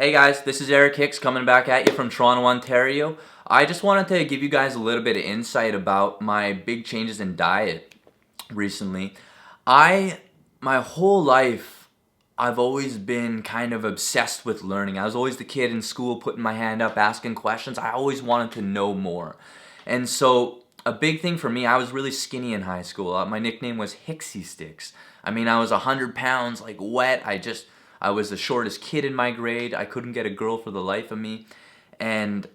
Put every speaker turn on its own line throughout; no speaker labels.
Hey guys, this is Eric Hicks coming back at you from Toronto, Ontario. I just wanted to give you guys a little bit of insight about my big changes in diet recently. My whole life, I've always been kind of obsessed with learning. I was always the kid in school putting my hand up, asking questions. I always wanted to know more. And so a big thing for me, I was really skinny in high school. My nickname was Hicksy Sticks. I mean, I was 100 pounds, like wet. I was the shortest kid in my grade. I couldn't get a girl for the life of me. And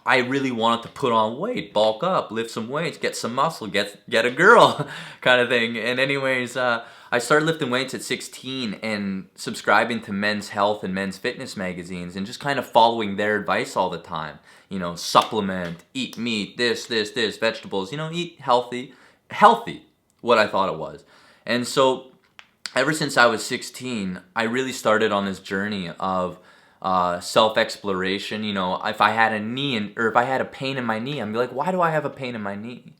I really wanted to put on weight, bulk up, lift some weights, get some muscle, get a girl kind of thing. And anyways, I started lifting weights at 16 and subscribing to Men's Health and Men's Fitness magazines and just kind of following their advice all the time. You know, supplement, eat meat, this, vegetables, eat healthy, what I thought it was. And so ever since I was 16, I really started on this journey of self-exploration. You know, if I had or if I had a pain in my knee, I'd be like, why do I have a pain in my knee?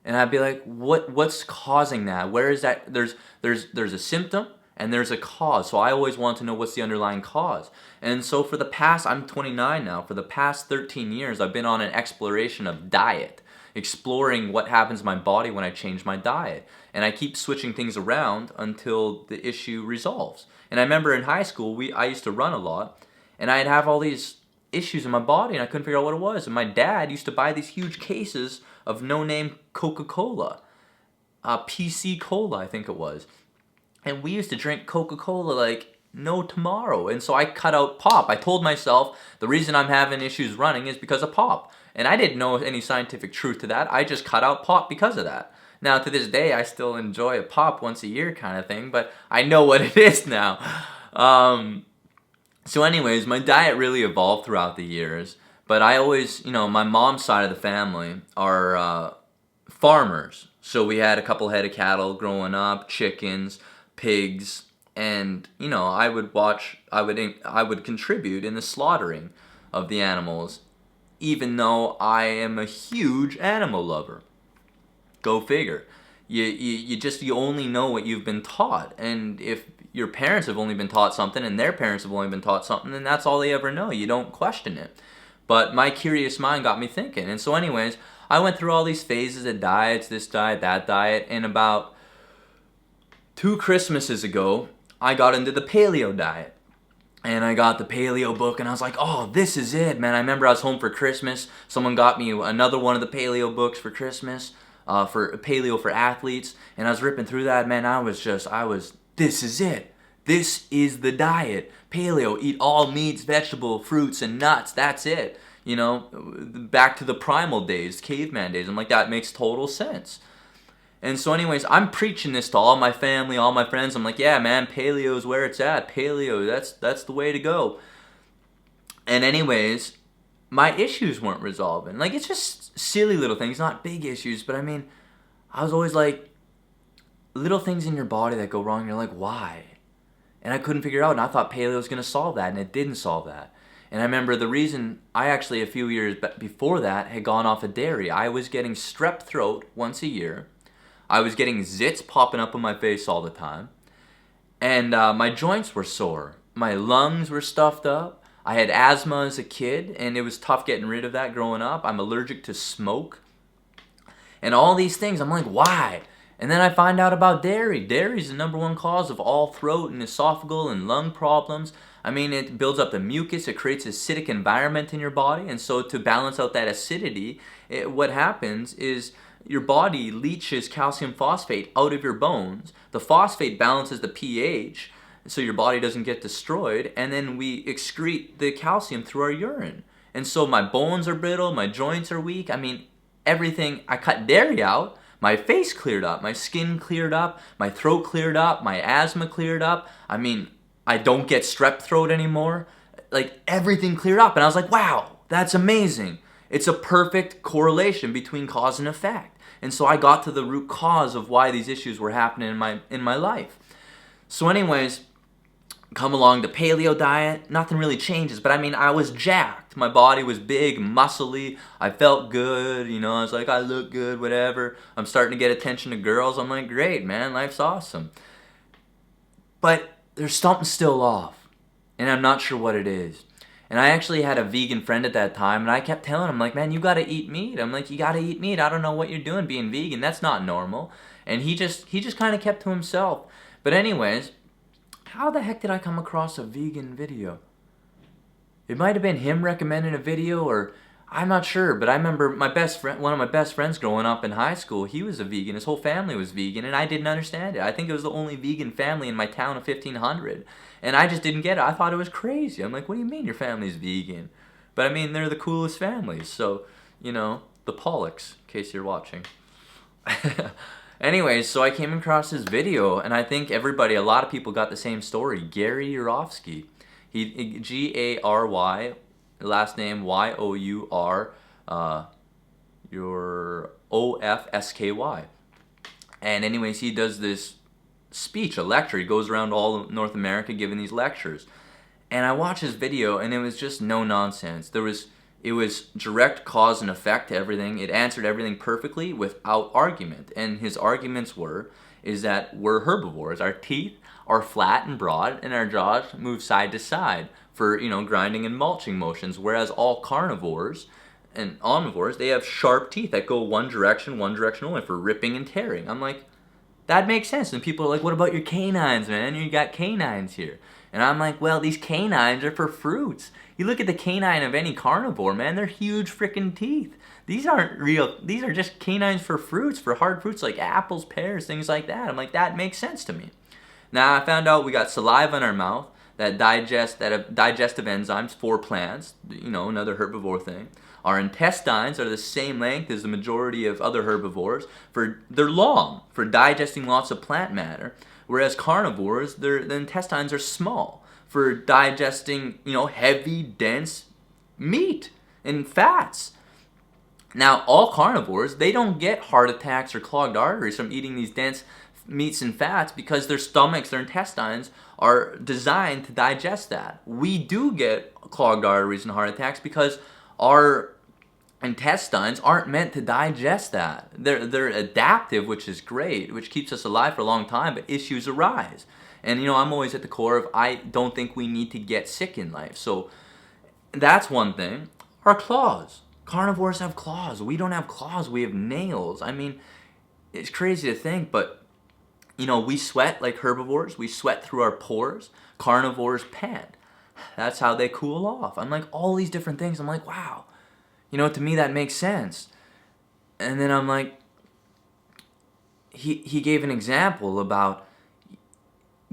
And I'd be like, what's causing that? Where is that? There's a symptom and there's a cause. So I always want to know what's the underlying cause. And so I'm 29 now. For the past 13 years, I've been on an exploration of diet, exploring what happens to my body when I change my diet. And I keep switching things around until the issue resolves. And I remember in high school, I used to run a lot, and I'd have all these issues in my body, and I couldn't figure out what it was. And my dad used to buy these huge cases of no-name Coca-Cola, PC Cola, I think it was. And we used to drink Coca-Cola like no tomorrow. And so I cut out pop. I told myself the reason I'm having issues running is because of pop. And I didn't know any scientific truth to that. I just cut out pop because of that. Now, to this day, I still enjoy a pop once a year kind of thing, but I know what it is now. So anyways, my diet really evolved throughout the years, but I always, my mom's side of the family are farmers. So we had a couple head of cattle growing up, chickens, pigs, and, I would contribute in the slaughtering of the animals, even though I am a huge animal lover. Go figure. You only know what you've been taught. And if your parents have only been taught something and their parents have only been taught something, then that's all they ever know. You don't question it. But my curious mind got me thinking. And so anyways, I went through all these phases of diets, this diet, that diet. And about 2 Christmases ago, I got into the Paleo diet. And I got the Paleo book, and I was like, oh, this is it, man. I remember I was home for Christmas. Someone got me another one of the Paleo books for Christmas. For Paleo for athletes, and I was ripping through that, man. This is it. This is the diet. Paleo, eat all meats, vegetables, fruits, and nuts. That's it. Back to the primal days, caveman days. I'm like, that makes total sense. And so anyways, I'm preaching this to all my family, all my friends. I'm like, yeah, man, paleo is where it's at. Paleo, that's the way to go. And anyways, my issues weren't resolving. Like, it's just silly little things, not big issues, but I mean, I was always like, little things in your body that go wrong, you're like, why? And I couldn't figure it out, and I thought paleo was going to solve that, and it didn't solve that. And I remember the reason I actually, a few years before that, had gone off of dairy. I was getting strep throat once a year. I was getting zits popping up on my face all the time. And my joints were sore. My lungs were stuffed up. I had asthma as a kid, and it was tough getting rid of that growing up. I'm allergic to smoke. And all these things, I'm like, why? And then I find out about dairy. Dairy is the #1 cause of all throat and esophageal and lung problems. I mean, it builds up the mucus. It creates an acidic environment in your body. And so to balance out that acidity, what happens is your body leaches calcium phosphate out of your bones. The phosphate balances the pH, so your body doesn't get destroyed, and then we excrete the calcium through our urine. And so my bones are brittle, my joints are weak. I mean, everything. I cut dairy out, my face cleared up, my skin cleared up, my throat cleared up, my asthma cleared up. I mean, I don't get strep throat anymore. Like, everything cleared up, and I was like, wow, that's amazing. It's a perfect correlation between cause and effect. And so I got to the root cause of why these issues were happening in my life. So anyways, come along the paleo diet, nothing really changes, but I mean, I was jacked. My body was big, muscly, I felt good, I was like, I look good, whatever. I'm starting to get attention to girls. I'm like, great, man, life's awesome. But there's something still off. and I'm not sure what it is. And I actually had a vegan friend at that time, and I kept telling him, like, man, you gotta eat meat. I'm like, you gotta eat meat. I don't know what you're doing being vegan. That's not normal. And he just kind of kept to himself. But anyways, how the heck did I come across a vegan video? It might have been him recommending a video, or I'm not sure. But I remember one of my best friends growing up in high school, he was a vegan. His whole family was vegan, and I didn't understand it. I think it was the only vegan family in my town of 1,500. And I just didn't get it. I thought it was crazy. I'm like, what do you mean your family's vegan? But I mean, they're the coolest families. So, the Pollocks, in case you're watching. Anyways, so I came across this video, and I think a lot of people got the same story. Gary Yourofsky. He Gary, last name Your, your Ofsky. And anyways, he does this speech, a lecture. He goes around all of North America giving these lectures. And I watched his video, and it was just no nonsense. It was direct cause and effect to everything. It answered everything perfectly without argument. And his arguments is that we're herbivores. Our teeth are flat and broad, and our jaws move side to side for, grinding and mulching motions. Whereas all carnivores and omnivores, they have sharp teeth that go one direction only for ripping and tearing. I'm like, that makes sense. And people are like, what about your canines, man? You got canines here. And I'm like, well, these canines are for fruits. You look at the canine of any carnivore, man, they're huge freaking teeth. These aren't real. These are just canines for fruits, for hard fruits like apples, pears, things like that. I'm like, that makes sense to me. Now, I found out we got saliva in our mouth that have digestive enzymes for plants, another herbivore thing. Our intestines are the same length as the majority of other herbivores. They're long for digesting lots of plant matter, whereas carnivores, the intestines are small for digesting, heavy, dense meat and fats. Now, all carnivores, they don't get heart attacks or clogged arteries from eating these dense meats and fats because their stomachs, their intestines are designed to digest that. We do get clogged arteries and heart attacks because our intestines aren't meant to digest that. They're adaptive, which is great, which keeps us alive for a long time, but issues arise. And I'm always at the core of, I don't think we need to get sick in life. So that's one thing. Our claws. Carnivores have claws. We don't have claws. We have nails. I mean, it's crazy to think, but we sweat like herbivores. We sweat through our pores. Carnivores pant. That's how they cool off. I'm like, all these different things. I'm like, wow. To me that makes sense. And then I'm like, he gave an example about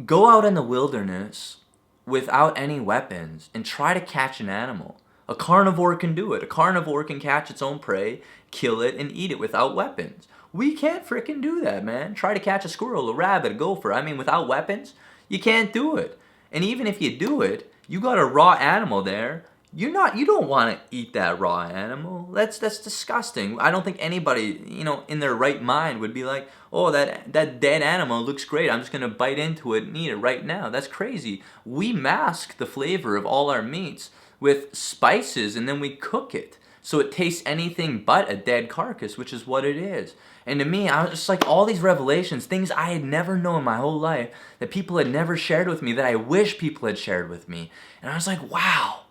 go out in the wilderness without any weapons and try to catch an animal. A carnivore can do it. A carnivore can catch its own prey, kill it, and eat it without weapons. We can't frickin' do that, man. Try to catch a squirrel, a rabbit, a gopher. I mean, without weapons, you can't do it. And even if you do it, you got a raw animal there. You don't want to eat that raw animal. That's disgusting. I don't think anybody, in their right mind would be like, oh, that dead animal looks great. I'm just going to bite into it and eat it right now. That's crazy. We mask the flavor of all our meats with spices, and then we cook it so it tastes anything but a dead carcass, which is what it is. And to me, I was just like, all these revelations, things I had never known my whole life, that people had never shared with me, that I wish people had shared with me. And I was like, wow.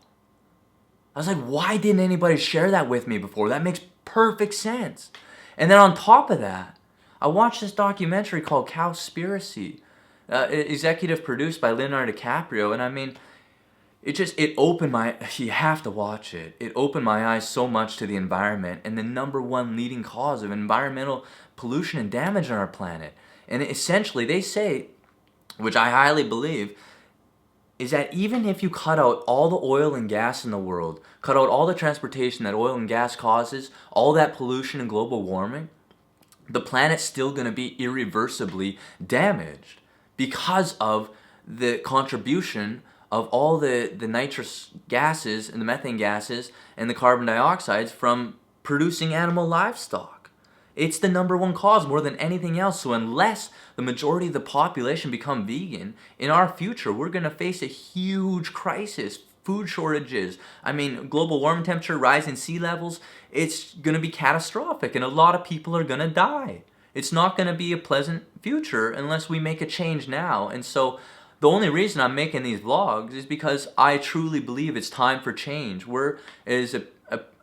I was like, why didn't anybody share that with me before? That makes perfect sense. And then on top of that, I watched this documentary called Cowspiracy, executive produced by Leonardo DiCaprio, and I mean, it opened you have to watch it. It opened my eyes so much to the environment and the number one leading cause of environmental pollution and damage on our planet. And essentially, they say, which I highly believe, is that even if you cut out all the oil and gas in the world, cut out all the transportation that oil and gas causes, all that pollution and global warming, the planet's still going to be irreversibly damaged because of the contribution of all the nitrous gases and the methane gases and the carbon dioxides from producing animal livestock. It's the number one cause more than anything else. So unless the majority of the population become vegan, in our future, we're going to face a huge crisis. Food shortages. I mean, global warming temperature, rising sea levels. It's going to be catastrophic, and a lot of people are going to die. It's not going to be a pleasant future unless we make a change now. And so The only reason I'm making these vlogs is because I truly believe it's time for change. We're, as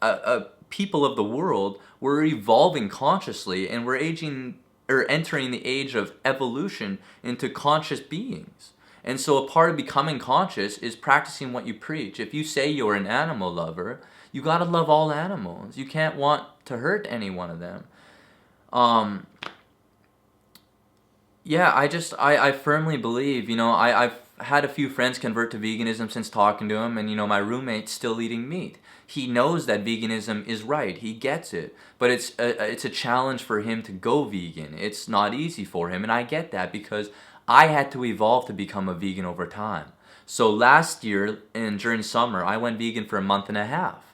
a people of the world, we're evolving consciously, and we're aging or entering the age of evolution into conscious beings. And so a part of becoming conscious is practicing what you preach. If you say you're an animal lover, you gotta love all animals. You can't want to hurt any one of them. Yeah, I firmly believe, I've had a few friends convert to veganism since talking to him, and, my roommate's still eating meat. He knows that veganism is right. He gets it. But it's a challenge for him to go vegan. It's not easy for him, and I get that because I had to evolve to become a vegan over time. So last year, during summer, I went vegan for a month and a half.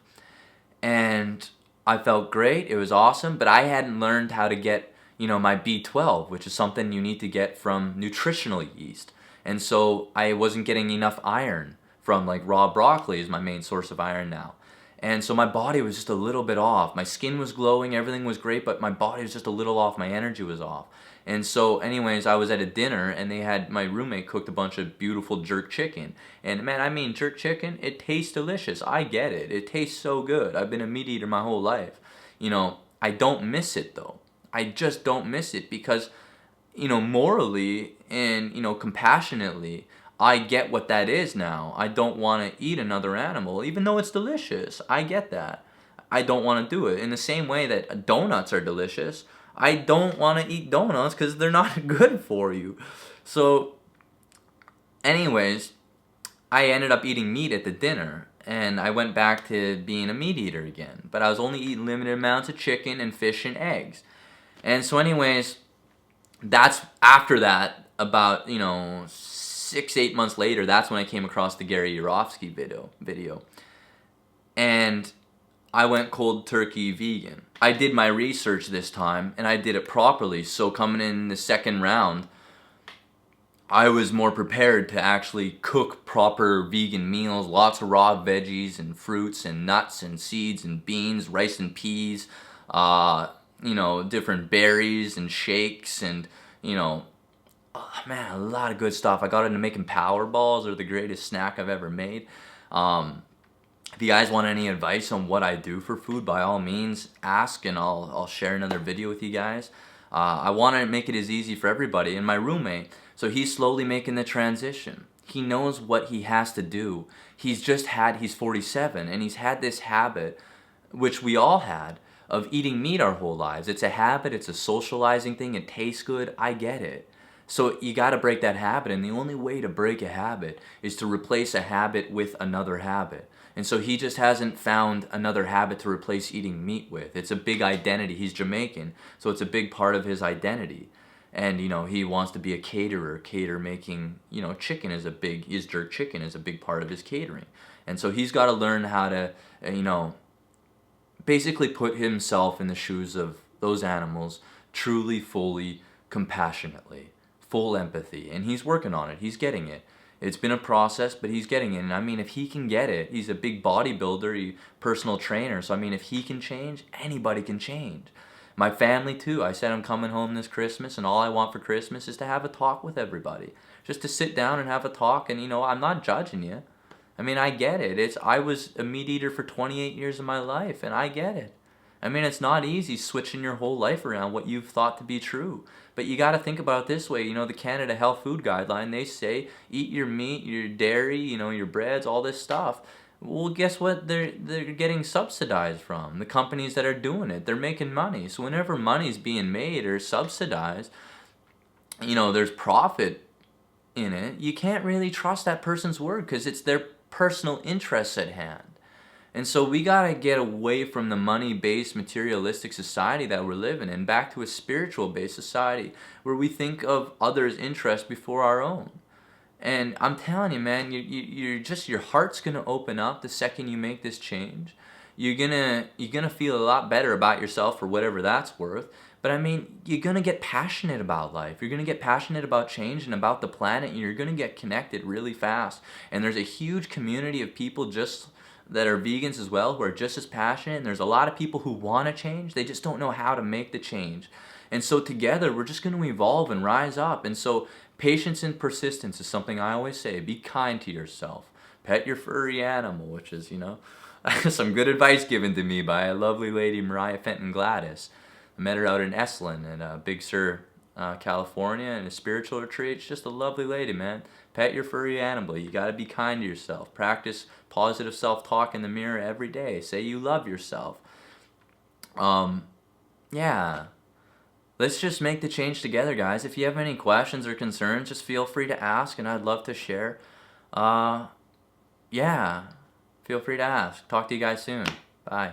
And I felt great. It was awesome, but I hadn't learned how to get, my B12, which is something you need to get from nutritional yeast. And so I wasn't getting enough iron from, like, raw broccoli is my main source of iron now. And so my body was just a little bit off. My skin was glowing, everything was great, but my body was just a little off, my energy was off. And so anyways, I was at a dinner and my roommate cooked a bunch of beautiful jerk chicken. And man, I mean, jerk chicken, it tastes delicious. I get it. It tastes so good. I've been a meat eater my whole life. I don't miss it though. I just don't miss it because, morally and, compassionately, I get what that is now. I don't want to eat another animal, even though it's delicious. I get that. I don't want to do it. In the same way that donuts are delicious, I don't want to eat donuts because they're not good for you. So, anyways, I ended up eating meat at the dinner, and I went back to being a meat eater again. But I was only eating limited amounts of chicken and fish and eggs. And so anyways, that's after that, about, 6-8 months later, that's when I came across the Gary Yourofsky video. And I went cold turkey vegan. I did my research this time, and I did it properly. So coming in the second round, I was more prepared to actually cook proper vegan meals, lots of raw veggies and fruits and nuts and seeds and beans, rice and peas, different berries and shakes and, oh, man, a lot of good stuff. I got into making power balls. They're the greatest snack I've ever made. If you guys want any advice on what I do for food, by all means, ask, and I'll share another video with you guys. I want to make it as easy for everybody. And my roommate, so he's slowly making the transition. He knows what he has to do. He's 47, and he's had this habit, which we all had, of eating meat our whole lives. It's a habit, it's a socializing thing, it tastes good, I get it. So you got to break that habit, and the only way to break a habit is to replace a habit with another habit. And so he just hasn't found another habit to replace eating meat with. It's a big identity. He's Jamaican, so it's a big part of his identity. And, he wants to be a caterer. Making, chicken is his jerk chicken is a big part of his catering. And so he's got to learn how to, basically put himself in the shoes of those animals truly, fully, compassionately, full empathy. And he's working on it. He's getting it. It's been a process, but he's getting it. And I mean, if he can get it, he's a big bodybuilder, personal trainer. So I mean, if he can change, anybody can change. My family too. I said I'm coming home this Christmas, and all I want for Christmas is to have a talk with everybody. Just to sit down and have a talk, and I'm not judging you. I mean, I get it. I was a meat eater for 28 years of my life, and I get it. I mean, it's not easy switching your whole life around what you've thought to be true. But you got to think about it this way. The Canada Health Food Guideline, they say eat your meat, your dairy, your breads, all this stuff. Well, guess what? They're getting subsidized from the companies that are doing it. They're making money. So whenever money's being made or subsidized, there's profit in it. You can't really trust that person's word because it's their personal interests at hand. And so we got to get away from the money-based materialistic society that we're living in, back to a spiritual-based society where we think of others' interests before our own. And I'm telling you, man, your heart's going to open up the second you make this change. You're gonna feel a lot better about yourself for whatever that's worth. But I mean, you're going to get passionate about life. You're going to get passionate about change and about the planet, and you're going to get connected really fast. And there's a huge community of people that are vegans as well, who are just as passionate, and there's a lot of people who want to change, they just don't know how to make the change. And so together, we're just going to evolve and rise up. And so Patience and persistence is something I always say. Be kind to yourself. Pet your furry animal, which is, some good advice given to me by a lovely lady, Mariah Fenton Gladys. I met her out in Esalen in Big Sur, California, in a spiritual retreat. She's just a lovely lady, man. Pet your furry animal. You got to be kind to yourself. Practice positive self-talk in the mirror every day. Say you love yourself. Yeah. Let's just make the change together, guys. If you have any questions or concerns, just feel free to ask, and I'd love to share. Yeah. Feel free to ask. Talk to you guys soon. Bye.